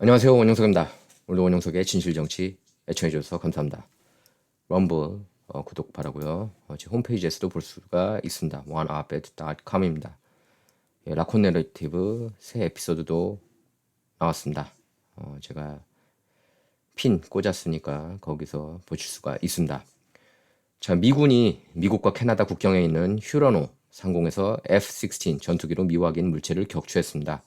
안녕하세요, 원영석입니다. 오늘도 원영석의 진실정치 애청해주셔서 감사합니다. 럼블 구독 바라고요. 제 홈페이지에서도 볼 수가 있습니다. onearbed.com입니다. 예, 라콘 내러티브 새 에피소드도 나왔습니다. 제가 핀 꽂았으니까 거기서 보실 수가 있습니다. 자, 미국과 캐나다 국경에 있는 휴런호 상공에서 F-16 전투기로 미확인 물체를 격추했습니다.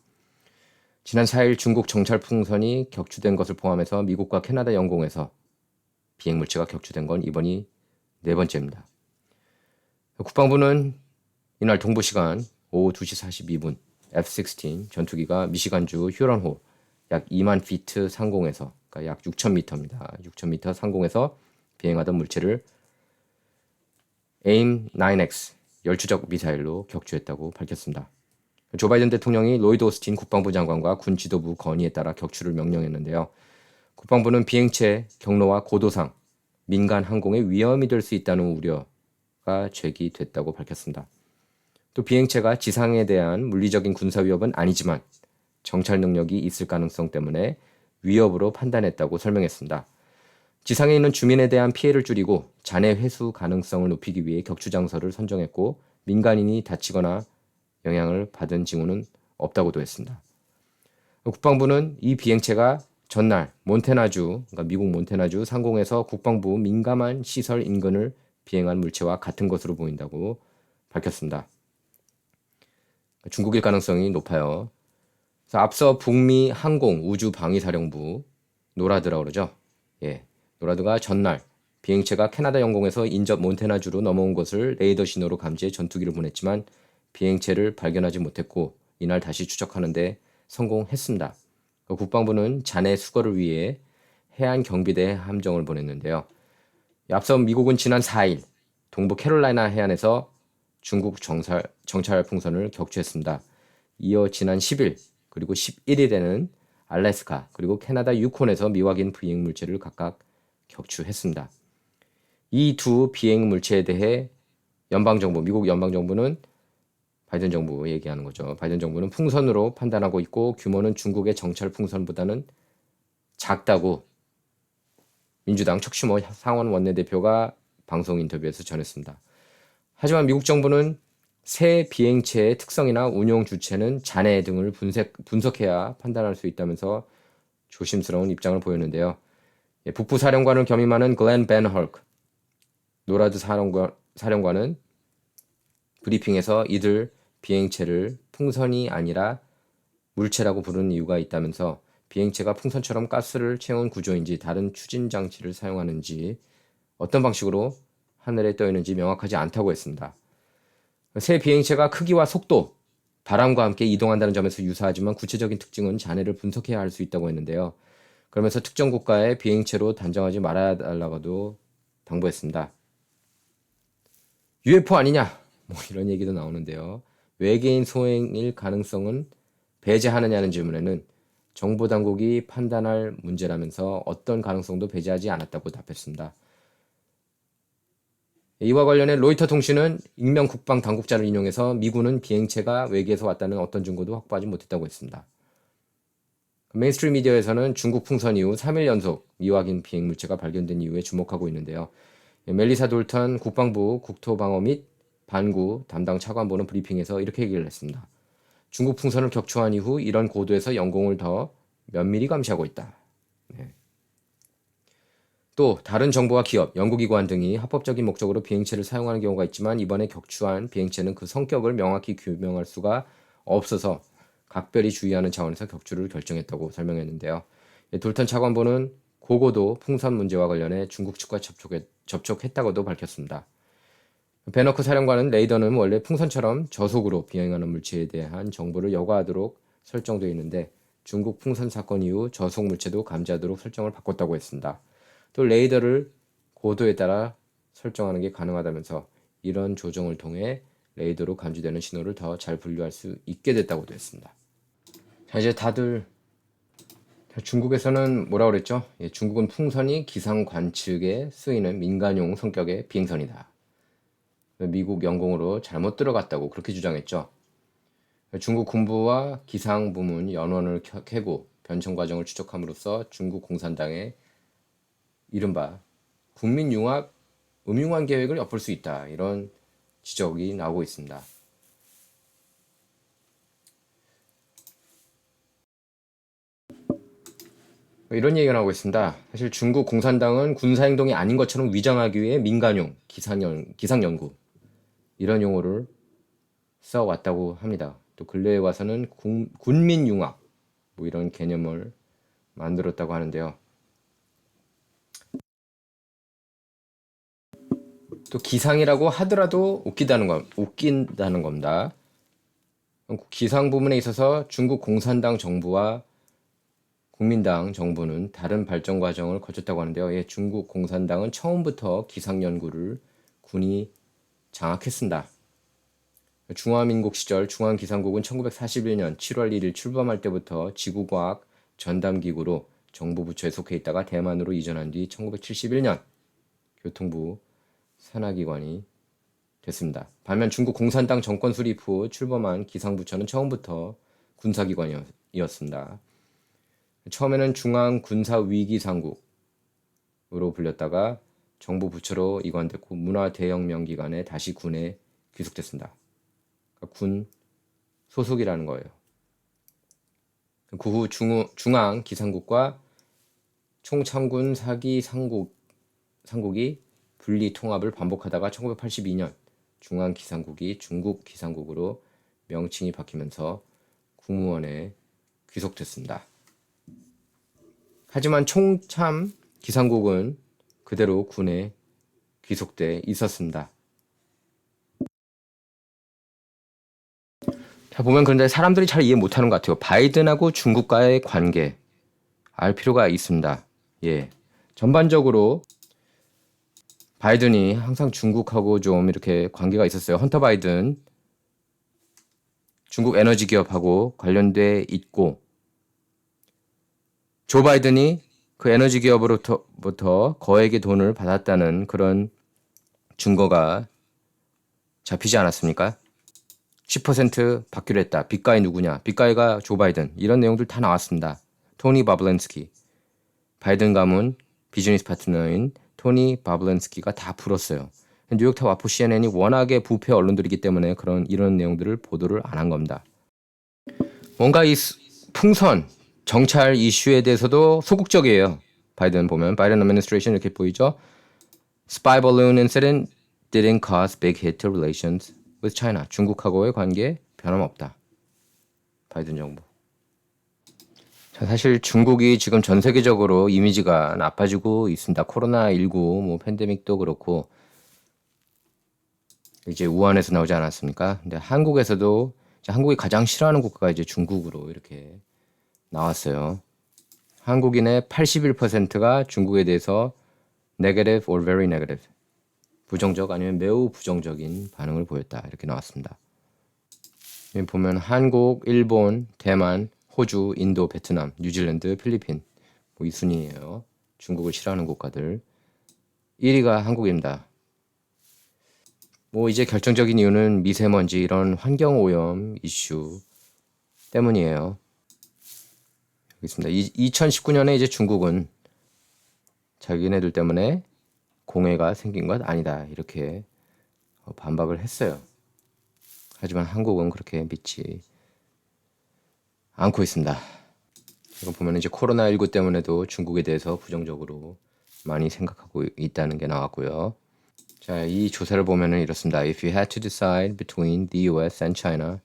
지난 4일 중국 정찰 풍선이 격추된 것을 포함해서 미국과 캐나다 영공에서 비행 물체가 격추된 건 이번이 네 번째입니다. 국방부는 이날 동부 시간 오후 2시 42분 F-16 전투기가 미시간주 휴런호 약 2만 피트 상공에서, 그러니까 약 6,000m입니다. 6,000m 상공에서 비행하던 물체를 AIM-9X 열추적 미사일로 격추했다고 밝혔습니다. 조 바이든 대통령이 로이드 오스틴 국방부 장관과 군 지도부 건의에 따라 격추를 명령했는데요. 국방부는 비행체 경로와 고도상 민간 항공에 위험이 될 수 있다는 우려가 제기됐다고 밝혔습니다. 또 비행체가 지상에 대한 물리적인 군사 위협은 아니지만 정찰 능력이 있을 가능성 때문에 위협으로 판단했다고 설명했습니다. 지상에 있는 주민에 대한 피해를 줄이고 잔해 회수 가능성을 높이기 위해 격추 장소를 선정했고 민간인이 다치거나 영향을 받은 징후는 없다고도 했습니다. 국방부는 이 비행체가 전날 몬태나주, 그러니까 미국 몬태나주 상공에서 국방부 민감한 시설 인근을 비행한 물체와 같은 것으로 보인다고 밝혔습니다. 중국일 가능성이 높아요. 그래서 앞서 북미 항공 우주 방위사령부 노라드라고 그러죠. 예, 노라드가 전날 비행체가 캐나다 영공에서 인접 몬태나주로 넘어온 것을 레이더 신호로 감지해 전투기를 보냈지만 비행체를 발견하지 못했고 이날 다시 추적하는데 성공했습니다. 국방부는 잔해 수거를 위해 해안경비대 함정을 보냈는데요. 앞서 미국은 지난 4일 동부 캐롤라이나 해안에서 중국 정찰 풍선을 격추했습니다. 이어 지난 10일 그리고 11일에는 알래스카 그리고 캐나다 유콘에서 미확인 비행 물체를 각각 격추했습니다. 이 두 비행 물체에 대해 미국 연방정부는 바이든 정부 얘기하는 거죠. 바이든 정부는 풍선으로 판단하고 있고 규모는 중국의 정찰 풍선보다는 작다고 민주당 척슈머 상원 원내대표가 방송 인터뷰에서 전했습니다. 하지만 미국 정부는 새 비행체의 특성이나 운용 주체는 잔해 등을 분석해야 판단할 수 있다면서 조심스러운 입장을 보였는데요. 북부 사령관을 겸임하는 글렌 벤 헐크 노라드 사령관은 브리핑에서 이들 비행체를 풍선이 아니라 물체라고 부르는 이유가 있다면서 비행체가 풍선처럼 가스를 채운 구조인지 다른 추진 장치를 사용하는지 어떤 방식으로 하늘에 떠 있는지 명확하지 않다고 했습니다. 새 비행체가 크기와 속도, 바람과 함께 이동한다는 점에서 유사하지만 구체적인 특징은 잔해를 분석해야 할 수 있다고 했는데요. 그러면서 특정 국가의 비행체로 단정하지 말아야 달라고도 당부했습니다. UFO 아니냐? 뭐 이런 얘기도 나오는데요. 외계인 소행일 가능성은 배제하느냐는 질문에는 정보 당국이 판단할 문제라면서 어떤 가능성도 배제하지 않았다고 답했습니다. 이와 관련해 로이터 통신은 익명 국방 당국자를 인용해서 미군은 비행체가 외계에서 왔다는 어떤 증거도 확보하지 못했다고 했습니다. 메인스트림 미디어에서는 중국 풍선 이후 3일 연속 미확인 비행 물체가 발견된 이유에 주목하고 있는데요. 멜리사 돌턴 국방부 국토방어 및 반구 담당 차관보는 브리핑에서 이렇게 얘기를 했습니다. 중국 풍선을 격추한 이후 이런 고도에서 영공을 더 면밀히 감시하고 있다. 네. 또 다른 정부와 기업, 연구기관 등이 합법적인 목적으로 비행체를 사용하는 경우가 있지만 이번에 격추한 비행체는 그 성격을 명확히 규명할 수가 없어서 각별히 주의하는 차원에서 격추를 결정했다고 설명했는데요. 돌턴 차관보는 고고도 풍선 문제와 관련해 중국 측과 접촉했다고도 밝혔습니다. 베너크 사령관은 레이더는 원래 풍선처럼 저속으로 비행하는 물체에 대한 정보를 여과하도록 설정되어 있는데 중국 풍선 사건 이후 저속 물체도 감지하도록 설정을 바꿨다고 했습니다. 또 레이더를 고도에 따라 설정하는 게 가능하다면서 이런 조정을 통해 레이더로 감지되는 신호를 더 잘 분류할 수 있게 됐다고도 했습니다. 자, 이제 다들 중국에서는 뭐라 그랬죠? 중국은 풍선이 기상 관측에 쓰이는 민간용 성격의 비행선이다. 미국 영공으로 잘못 들어갔다고 그렇게 주장했죠. 중국 군부와 기상 부문 연원을 캐고 변천 과정을 추적함으로써 중국 공산당의 이른바 국민융합 음융환 계획을 엿볼 수 있다. 이런 지적이 나오고 있습니다. 이런 얘기가 나오고 있습니다. 사실 중국 공산당은 군사행동이 아닌 것처럼 위장하기 위해 민간용, 기상연구 이런 용어를 써왔다고 합니다. 또 근래에 와서는 군민융합 뭐 이런 개념을 만들었다고 하는데요. 또 기상이라고 하더라도 웃긴다는 겁니다. 기상 부분에 있어서 중국 공산당 정부와 국민당 정부는 다른 발전 과정을 거쳤다고 하는데요. 예, 중국 공산당은 처음부터 기상 연구를 군이 장악했습니다. 중화민국 시절 중앙기상국은 1941년 7월 1일 출범할 때부터 지구과학 전담기구로 정부 부처에 속해 있다가 대만으로 이전한 뒤 1971년 교통부 산하기관이 됐습니다. 반면 중국 공산당 정권 수립 후 출범한 기상부처는 처음부터 군사기관이었습니다. 처음에는 중앙군사위기상국으로 불렸다가 정부 부처로 이관됐고 문화대혁명기간에 다시 군에 귀속됐습니다. 그러니까 군 소속이라는 거예요. 그 후 중앙기상국과 총참군 상국이 분리 통합을 반복하다가 1982년 중앙기상국이 중국기상국으로 명칭이 바뀌면서 국무원에 귀속됐습니다. 하지만 총참 기상국은 그대로 군에 귀속돼 있었습니다. 자, 보면 그런데 사람들이 잘 이해 못하는 것 같아요. 바이든하고 중국과의 관계 알 필요가 있습니다. 예, 전반적으로 바이든이 항상 중국하고 좀 이렇게 관계가 있었어요. 헌터 바이든 중국 에너지 기업하고 관련돼 있고 조 바이든이 그 에너지 기업으로부터 거액의 돈을 받았다는 그런 증거가 잡히지 않았습니까? 10% 받기로 했다. 빚가이 누구냐? 빚가이가 조 바이든. 이런 내용들 다 나왔습니다. 토니 바블렌스키. 바이든 가문 비즈니스 파트너인 토니 바블렌스키가 다 풀었어요. 뉴욕타임 와포 CNN이 워낙에 부패 언론들이기 때문에 이런 내용들을 보도를 안 한 겁니다. 뭔가 이 풍선, 정찰 이슈에 대해서도 소극적이에요. 바이든 보면 바이든 administration 이렇게 보이죠. Spy balloon incident didn't cause big hit to relations with China. 중국하고의 관계 변함없다. 바이든 정부. 자, 사실 중국이 지금 전 세계적으로 이미지가 나빠지고 있습니다. 코로나19 뭐 팬데믹도 그렇고 이제 우한에서 나오지 않았습니까? 근데 한국에서도 이제 한국이 가장 싫어하는 국가가 이제 중국으로 이렇게 나왔어요. 한국인의 81%가 중국에 대해서 negative or very negative, 부정적 아니면 매우 부정적인 반응을 보였다. 이렇게 나왔습니다. 여기 보면 한국, 일본, 대만, 호주, 인도, 베트남, 뉴질랜드, 필리핀 뭐 이 순위예요. 중국을 싫어하는 국가들. 1위가 한국입니다. 뭐 이제 결정적인 이유는 미세먼지 이런 환경오염 이슈 때문이에요. 여기 있습니다. 2019년에 이제 중국은 자기네들 때문에 공해가 생긴 것 아니다. 이렇게 반박을 했어요. 하지만 한국은 그렇게 믿지 않고 있습니다. 이거 보면 이제 코로나19 때문에도 중국에 대해서 부정적으로 많이 생각하고 있다는 게 나왔고요. 자, 이 조사를 보면은 이렇습니다. If you had to decide between the US and China,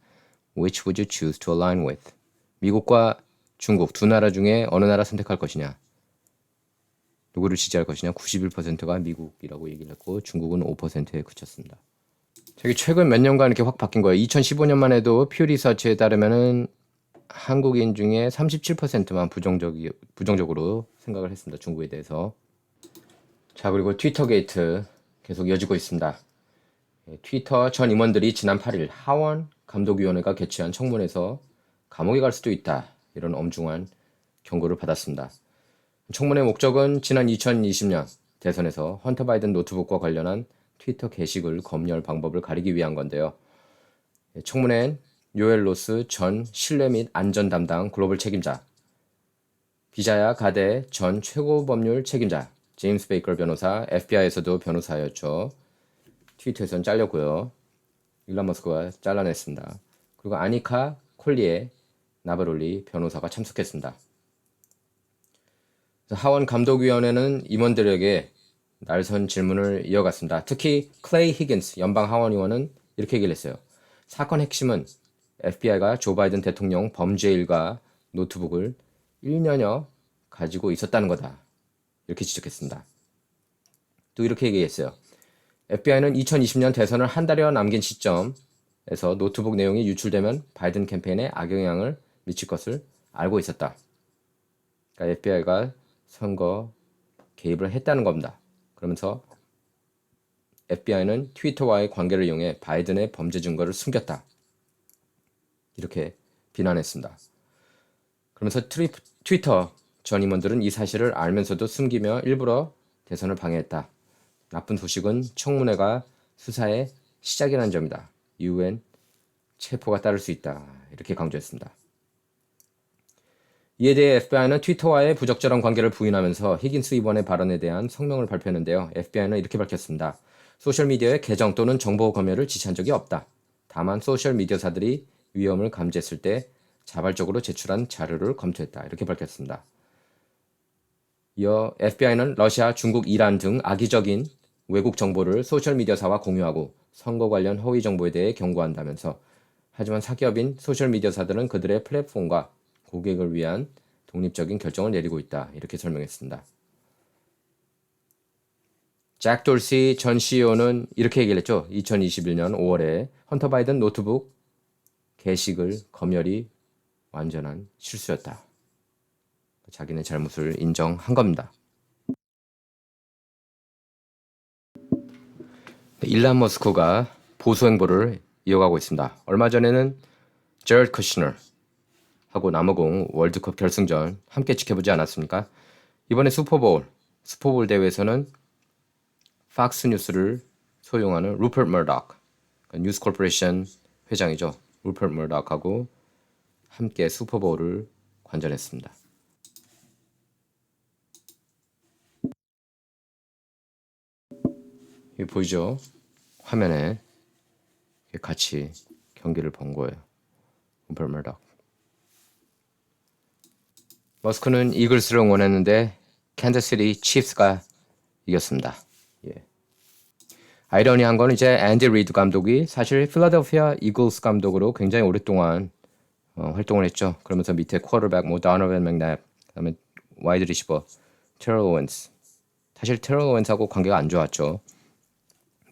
which would you choose to align with? 미국과 중국 두 나라 중에 어느 나라 선택할 것이냐? 누구를 지지할 것이냐? 91%가 미국이라고 얘기를 했고 중국은 5%에 그쳤습니다. 저기 최근 몇 년간 이렇게 확 바뀐 거예요. 2015년만 해도 퓨 리서치에 따르면은 한국인 중에 37%만 부정적으로 생각을 했습니다. 중국에 대해서. 자, 그리고 트위터 게이트 계속 이어지고 있습니다. 트위터 전 임원들이 지난 8일 하원 감독위원회가 개최한 청문회에서 감옥에 갈 수도 있다. 이런 엄중한 경고를 받았습니다. 청문회 목적은 지난 2020년 대선에서 헌터 바이든 노트북과 관련한 트위터 게시글 검열 방법을 가리기 위한 건데요. 청문회엔 요엘 로스 전 신뢰 및 안전 담당 글로벌 책임자, 기자야 가데 전 최고법률 책임자 제임스 베이커 변호사, FBI에서도 변호사였죠. 트위터에서는 잘렸고요. 일론 머스크가 잘라냈습니다. 그리고 아니카 콜리에 나바롤리 변호사가 참석했습니다. 하원 감독위원회는 임원들에게 날선 질문을 이어갔습니다. 특히 클레이 히긴스 연방 하원 의원은 이렇게 얘기를 했어요. 사건 핵심은 FBI가 조 바이든 대통령 범죄 일과 노트북을 1년여 가지고 있었다는 거다. 이렇게 지적했습니다. 또 이렇게 얘기했어요. FBI는 2020년 대선을 한 달여 남긴 시점에서 노트북 내용이 유출되면 바이든 캠페인에 악영향을 미칠 것을 알고 있었다. 그러니까 FBI가 선거 개입을 했다는 겁니다. 그러면서 FBI는 트위터와의 관계를 이용해 바이든의 범죄 증거를 숨겼다. 이렇게 비난했습니다. 그러면서 트위터 전 임원들은 이 사실을 알면서도 숨기며 일부러 대선을 방해했다. 나쁜 소식은 청문회가 수사의 시작이라는 점이다. 이후엔 체포가 따를 수 있다. 이렇게 강조했습니다. 이에 대해 FBI는 트위터와의 부적절한 관계를 부인하면서 히긴스 의원의 발언에 대한 성명을 발표했는데요. FBI는 이렇게 밝혔습니다. 소셜미디어의 계정 또는 정보 검열을 지시한 적이 없다. 다만 소셜미디어사들이 위험을 감지했을 때 자발적으로 제출한 자료를 검토했다. 이렇게 밝혔습니다. 이어 FBI는 러시아, 중국, 이란 등 악의적인 외국 정보를 소셜미디어사와 공유하고 선거 관련 허위 정보에 대해 경고한다면서 하지만 사기업인 소셜미디어사들은 그들의 플랫폼과 고객을 위한 독립적인 결정을 내리고 있다. 이렇게 설명했습니다. 잭 돌시 전 CEO는 이렇게 얘기를 했죠. 2021년 5월에 헌터 바이든 노트북 게시글 검열이 완전한 실수였다. 자기네 잘못을 인정한 겁니다. 일론 머스크가 보수 행보를 이어가고 있습니다. 얼마 전에는 제러드 쿠시너 하고 남아공 월드컵 결승전 함께 지켜보지 않았습니까? 이번에 슈퍼볼 대회에서는 팍스 뉴스를 소유하는 루퍼트 머덕, 뉴스 코퍼레이션 회장이죠. 루퍼트 머덕하고 함께 슈퍼볼을 관전했습니다. 여기 보이죠? 화면에 같이 경기를 본 거예요. 루퍼트 머덕. 머스크는 이글스를 응원했는데 캔자스시티 치프스가 이겼습니다. 예. 아이러니한 건 이제 앤디 리드 감독이 사실 필라델피아 이글스 감독으로 굉장히 오랫동안 활동을 했죠. 그러면서 밑에 쿼터백 도너반 맥납, 그다음에 와이드 리시버 테럴 오웬스. 사실 테럴 오웬스하고 관계가 안 좋았죠.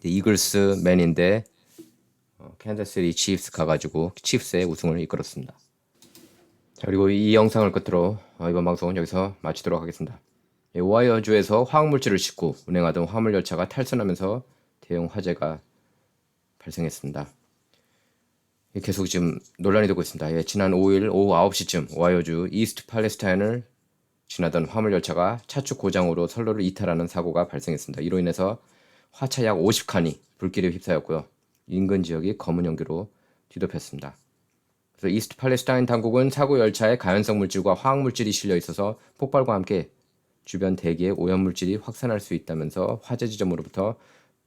이글스 맨인데 캔자스시티 치프스 가가지고 치프스의 우승을 이끌었습니다. 자, 그리고 이 영상을 끝으로 이번 방송은 여기서 마치도록 하겠습니다. 오하이오주에서 화학물질을 싣고 운행하던 화물열차가 탈선하면서 대형 화재가 발생했습니다. 계속 지금 논란이 되고 있습니다. 지난 5일 오후 9시쯤 오하이오주 이스트 팔레스타인을 지나던 화물열차가 차축 고장으로 선로를 이탈하는 사고가 발생했습니다. 이로 인해서 화차 약 50칸이 불길에 휩싸였고요. 인근 지역이 검은 연기로 뒤덮였습니다. 그래서 이스트 팔레스타인 당국은 사고 열차에 가연성 물질과 화학 물질이 실려 있어서 폭발과 함께 주변 대기에 오염 물질이 확산할 수 있다면서 화재 지점으로부터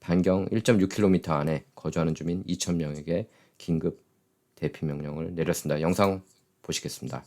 반경 1.6km 안에 거주하는 주민 2,000명에게 긴급 대피 명령을 내렸습니다. 영상 보시겠습니다.